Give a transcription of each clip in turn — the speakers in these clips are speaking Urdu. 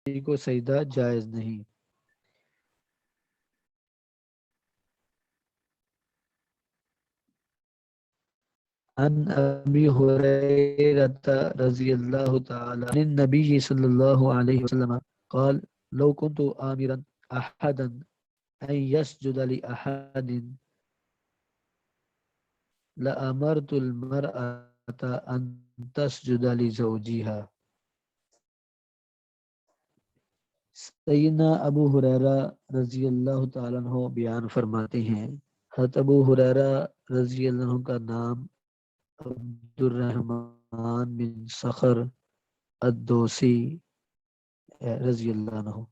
کو سجدہ جائز نہیں۔ عن ابی ہریرہ رضی اللہ تعالی عن النبی صلی اللہ علیہ وسلم قال لو كنت آمرا احدا ان يسجد لأحد لأمرت المرأة ان تسجد لزوجها۔ سیدنا ابو ہریرہ رضی اللہ تعالیٰ عنہ بیان فرماتے ہیں، حضرت ابو ہریرہ رضی اللہ عنہ کا نام عبد الرحمن بن صخر الدوسی رضی اللہ عنہ۔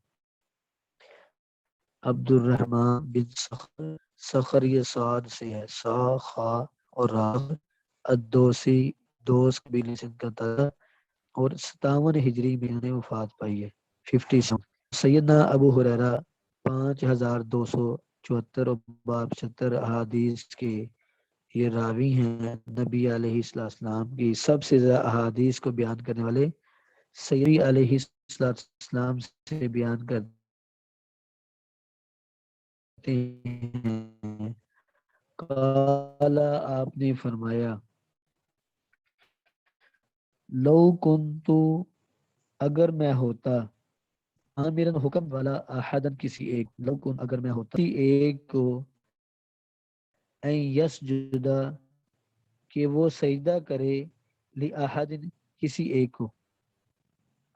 عبد الرحمن بن صخر، صخر یہ صاد سے ہے، صا خا اور را، الدوسی دوس قبیلے سے ان کا تعلق، اور 57 ہجری میں انہیں وفات پائی ہے، 57۔ سیدنا ابو ہریرہ 5274 اور 72 احادیث کے یہ راوی ہیں۔ نبی علیہ السلام کی سب سے زیادہ احادیث کو بیان کرنے والے سیدی علیہ السلام سے بیان کرتے ہیں۔ قال آپ نے فرمایا، لو کنتو اگر میں ہوتا، آمرن حکم والا، احدن کسی ایک، لو کن اگر میں ہوتا کسی ایک کو، این یسجدہ کہ وہ سجدہ کرے، لأحد کسی ایک کو،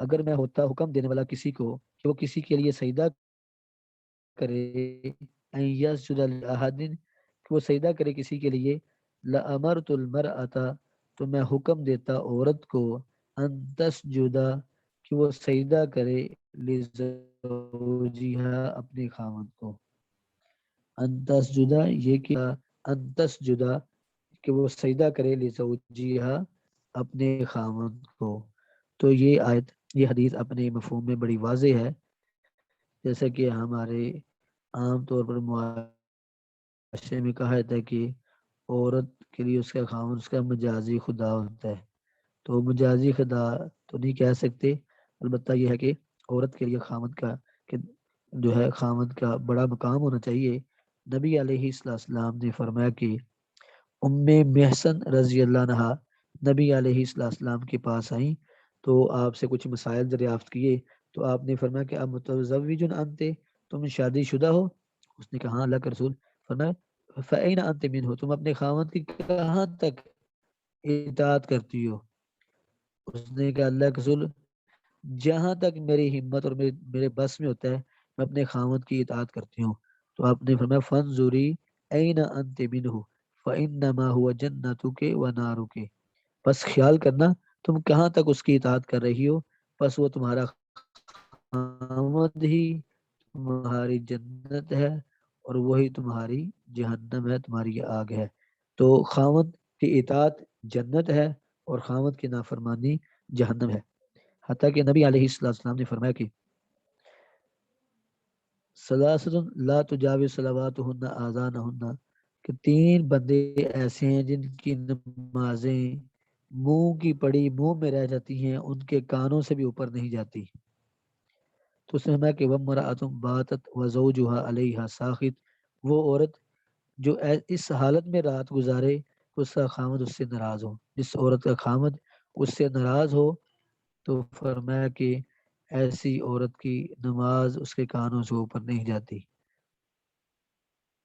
اگر میں ہوتا حکم دینے والا کسی کو کہ وہ کسی کے لیے سجدہ کرے، این یسجد لأحد کہ وہ سجدہ کرے کسی کے لیے، لأمرت المرأة تو میں حکم دیتا عورت کو، ان تسجدہ کہ وہ سجدہ کرے، لزوجہا اپنے خاوند کو۔ ان تسجدہ یہ کیا، ان تسجدہ کہ وہ سجدہ کرے، لزوجہا اپنے خاوند کو۔ تو یہ آیت، یہ حدیث اپنے مفہوم میں بڑی واضح ہے، جیسا کہ ہمارے عام طور پر معاشرے میں کہا جاتا ہے کہ عورت کے لیے اس کا خاوند اس کا مجازی خدا ہوتا ہے، تو مجازی خدا تو نہیں کہہ سکتے، البتہ یہ ہے کہ عورت کے لیے خاوند کا کہ جو ہے خاوند کا بڑا مقام ہونا چاہیے۔ نبی علیہ السلام نے فرمایا کہ ام محسن رضی اللہ عنہا نبی علیہ السلام کے پاس آئیں تو آپ سے کچھ مسائل دریافت کیے، تو آپ نے فرمایا کہ اب متزوج انت، تم شادی شدہ ہو؟ اس نے کہا ہاں اللہ کا رسول۔ فرمایا فأین انت منہ، تم اپنے خاوند کی کہاں تک اطاعت کرتی ہو؟ اس نے کہا اللہ کے رسول جہاں تک میری ہمت اور میرے بس میں ہوتا ہے میں اپنے خاوند کی اطاعت کرتی ہوں۔ تو آپ نے فرمایا فانظری این انت منہ فانما هو جنتک ونارک، بس خیال کرنا تم کہاں تک اس کی اطاعت کر رہی ہو، بس وہ تمہارا خاوند ہی تمہاری جنت ہے اور وہی تمہاری جہنم ہے، تمہاری آگ ہے۔ تو خاوند کی اطاعت جنت ہے اور خاوند کی نافرمانی جہنم ہے۔ حتیٰ کہ نبی علیہ السلام نے فرمایا کہ ثلاثۃ لا تجاوز صلواتہن آذانہن، کہ 3 بندے ایسے ہیں جن کی نمازیں منہ کی پڑی منہ میں رہ جاتی ہیں، ان کے کانوں سے بھی اوپر نہیں جاتی۔ تو اس نے فرمایا کہ وامرأۃ باتت وزوجها علیہا ساخط، وہ عورت جو اس حالت میں رات گزارے اس کا خامد اس سے ناراض ہو، جس عورت کا خامد اس سے ناراض ہو، تو فرمایا کہ ایسی عورت کی نماز اس کے کانوں سے اوپر نہیں جاتی۔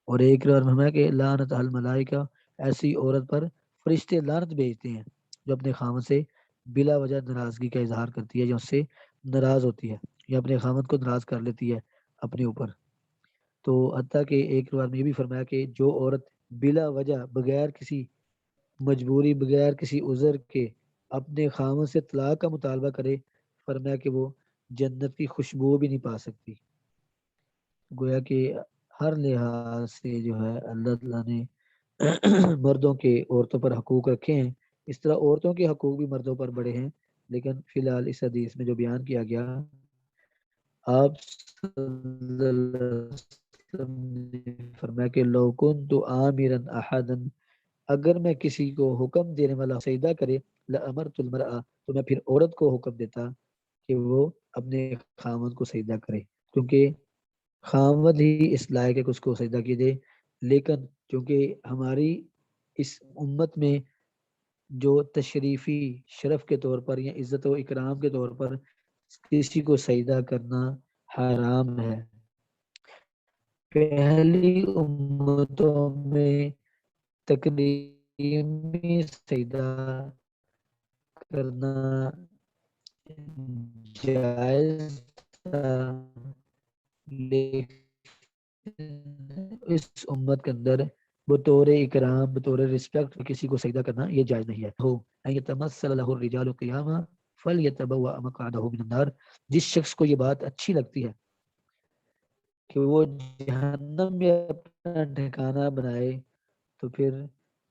اور ایک روایت میں فرمایا کہ لعنت الملائکہ، ایسی عورت پر فرشتے لعنت بھیجتے ہیں جو اپنے خامد سے بلا وجہ ناراضگی کا اظہار کرتی ہے یا اس سے ناراض ہوتی ہے یا اپنے خامد کو ناراض کر لیتی ہے اپنے اوپر۔ تو حتیٰ کہ ایک روایت میں یہ بھی فرمایا کہ جو عورت بلا وجہ بغیر کسی مجبوری بغیر کسی عذر کے اپنے خامد سے طلاق کا مطالبہ کرے، فرمایا کہ وہ جنت کی خوشبو بھی نہیں پا سکتی۔ گویا کہ ہر لحاظ سے جو ہے اللہ تعالیٰ نے مردوں کے عورتوں پر حقوق رکھے ہیں، اس طرح عورتوں کے حقوق بھی مردوں پر بڑے ہیں، لیکن فی الحال اس حدیث میں جو بیان کیا گیا، آپ صلی اللہ علیہ وسلم نے فرمایا کہ لو کنت آمرا احدا، اگر میں کسی کو حکم دینے والا سجدہ کرے، لامرت المرأة تو میں پھر عورت کو حکم دیتا کہ وہ اپنے خامد کو سجدہ کرے، کیونکہ خامد ہی اس لائق ہے کہ اس کو سجدہ کیجیے۔ لیکن چونکہ ہماری اس امت میں جو تشریفی شرف کے طور پر یا عزت و اکرام کے طور پر کسی کو سجدہ کرنا حرام ہے۔ پہلی امتوں میں تکریمی سجدہ کرنا جائز تھا، لیکن اس امت کے اندر بطور اکرام بطور رسپیکٹ کسی کو سجدہ کرنا یہ جائز نہیں ہے۔ ہو ان یتمثل له الرجال قیاما فلیتبوأ مقعده من النار، جس شخص کو یہ بات اچھی لگتی ہے کہ وہ جہنم میں اپنا ٹھکانہ بنائے، تو پھر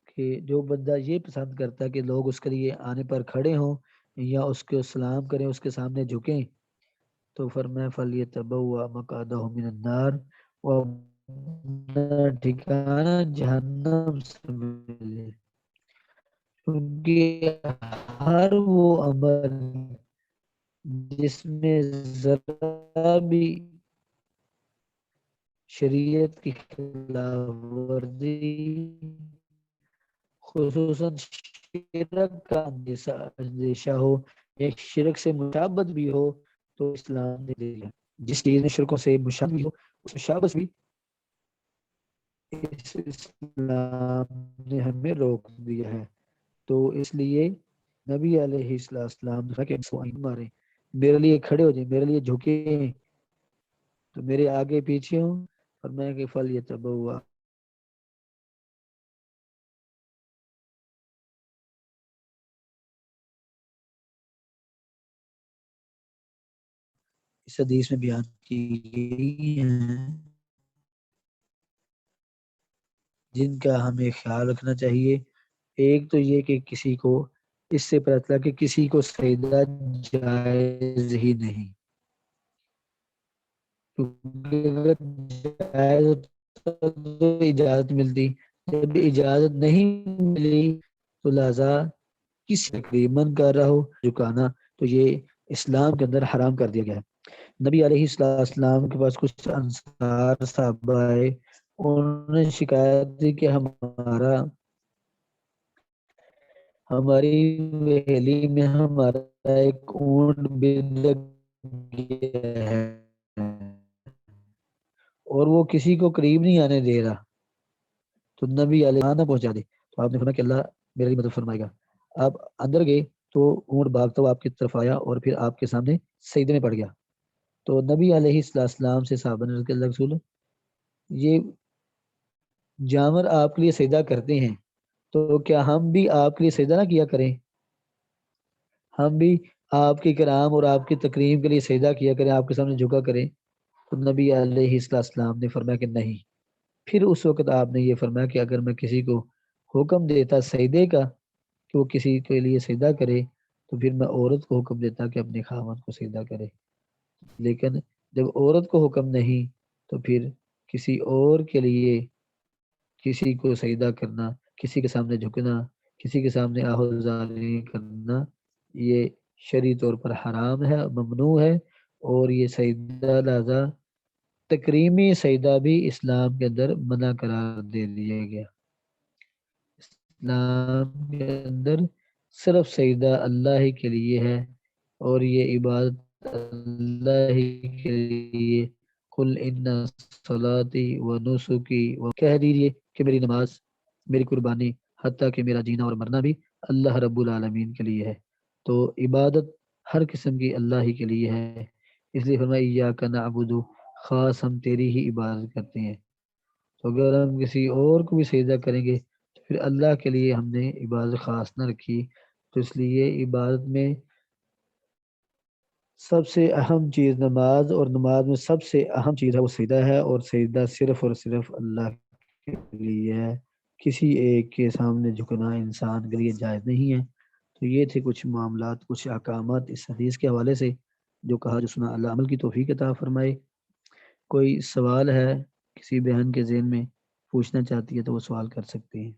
کہ جو بندہ یہ پسند کرتا ہے کہ لوگ اس کے لیے آنے پر کھڑے ہوں یا اس کو سلام کریں، اس کے سامنے جھکیں، تو فرمایا فلیتبوأ مقعده من النار، وہ اپنا ٹھکانہ جہنم سے ملے، کیونکہ ہر وہ عمل جس میں ذرا بھی شریعت کی خلاف ورزی، خصوصاً شرک کا اندیشہ ہو، ایک شرک سے مشابہت بھی ہو، تو اسلام نے دے دیا۔ جس چیز میں شرکوں سے مشابہت بھی ہو، اس مشابہت بھی اس اسلام نے ہمیں روک دیا ہے۔ تو اس لیے نبی علیہ السلام نے کہ مارے، میرے لیے کھڑے ہو جائیں، میرے لیے جھکے، تو میرے آگے پیچھے ہوں، اور میں کہ فلیتبوأ۔ اس حدیث میں بیان کی گئی ہیں جن کا ہمیں خیال رکھنا چاہیے۔ ایک تو یہ کہ کسی کو اس سے پتہ چلا کہ کسی کو سجدہ جائز ہی نہیں، کیونکہ اگر جائز ہوتا تو اجازت ملتی، جب اجازت نہیں ملی تو لہذا کس تقریباً کر رہا ہو جھکانا، تو یہ اسلام کے اندر حرام کر دیا گیا ہے۔ نبی علیہ السلام کے پاس کچھ انصار صحابہ آئے، انہوں نے شکایت کی کہ ہماری ویلی میں ہمارا ایک اونٹ بندھ گیا ہے اور وہ کسی کو قریب نہیں آنے دے رہا، تو نبی علیہ السلام نہ پہنچا دے۔ تو آپ نے فرمایا کہ اللہ میری مدد فرمائے گا۔ آپ اندر گئے تو اونٹ بھاگتا ہوا آپ کی طرف آیا اور پھر آپ کے سامنے سجدے میں پڑ گیا۔ تو نبی علیہ السلام سے صحابہ نے کہ اللہ رسول، یہ جانور آپ کے لیے سجدہ کرتے ہیں، تو کیا ہم بھی آپ کے لیے سجدہ نہ کیا کریں، ہم بھی آپ کے کرام اور آپ کی تکریم کے لیے سجدہ کیا کریں، آپ کے سامنے جھکا کریں؟ تو نبی علیہ السلام نے فرمایا کہ نہیں۔ پھر اس وقت آپ نے یہ فرمایا کہ اگر میں کسی کو حکم دیتا سجدے کا کہ وہ کسی کے لیے سجدہ کرے، تو پھر میں عورت کو حکم دیتا کہ اپنے خاوند کو سجدہ کرے، لیکن جب عورت کو حکم نہیں تو پھر کسی اور کے لیے کسی کو سجدہ کرنا، کسی کے سامنے جھکنا، کسی کے سامنے آہوازاری کرنا، یہ شرعی طور پر حرام ہے، ممنوع ہے، اور یہ سجدہ لہذا تکریمی سجدہ بھی اسلام کے اندر منع قرار دے دیا گیا۔ اسلام کے اندر صرف سجدہ اللہ ہی کے لیے ہے، اور یہ عبادت اللہ ہی کے لیے۔ قل ان صلاتی و نسکی، وہ کہہ دیجیے کہ میری نماز، میری قربانی، حتیٰ کہ میرا جینا اور مرنا بھی اللہ رب العالمین کے لیے ہے۔ تو عبادت ہر قسم کی اللہ ہی کے لیے ہے، اس لیے فرمایا ایاک نعبد، خاص ہم تیری ہی عبادت کرتے ہیں۔ تو اگر ہم کسی اور کو بھی سجدہ کریں گے تو پھر اللہ کے لیے ہم نے عبادت خاص نہ رکھی۔ تو اس لیے عبادت میں سب سے اہم چیز نماز، اور نماز میں سب سے اہم چیز ہے وہ سجدہ ہے، اور سجدہ صرف اور صرف اللہ کے لیے ہے، کسی ایک کے سامنے جھکنا انسان کے لیے جائز نہیں ہے۔ تو یہ تھے کچھ معاملات، کچھ احکامات اس حدیث کے حوالے سے، جو کہا جو سنا اللہ عمل کی توفیق عطا فرمائے۔ کوئی سوال ہے کسی بہن کے ذہن میں پوچھنا چاہتی ہے تو وہ سوال کر سکتے ہیں۔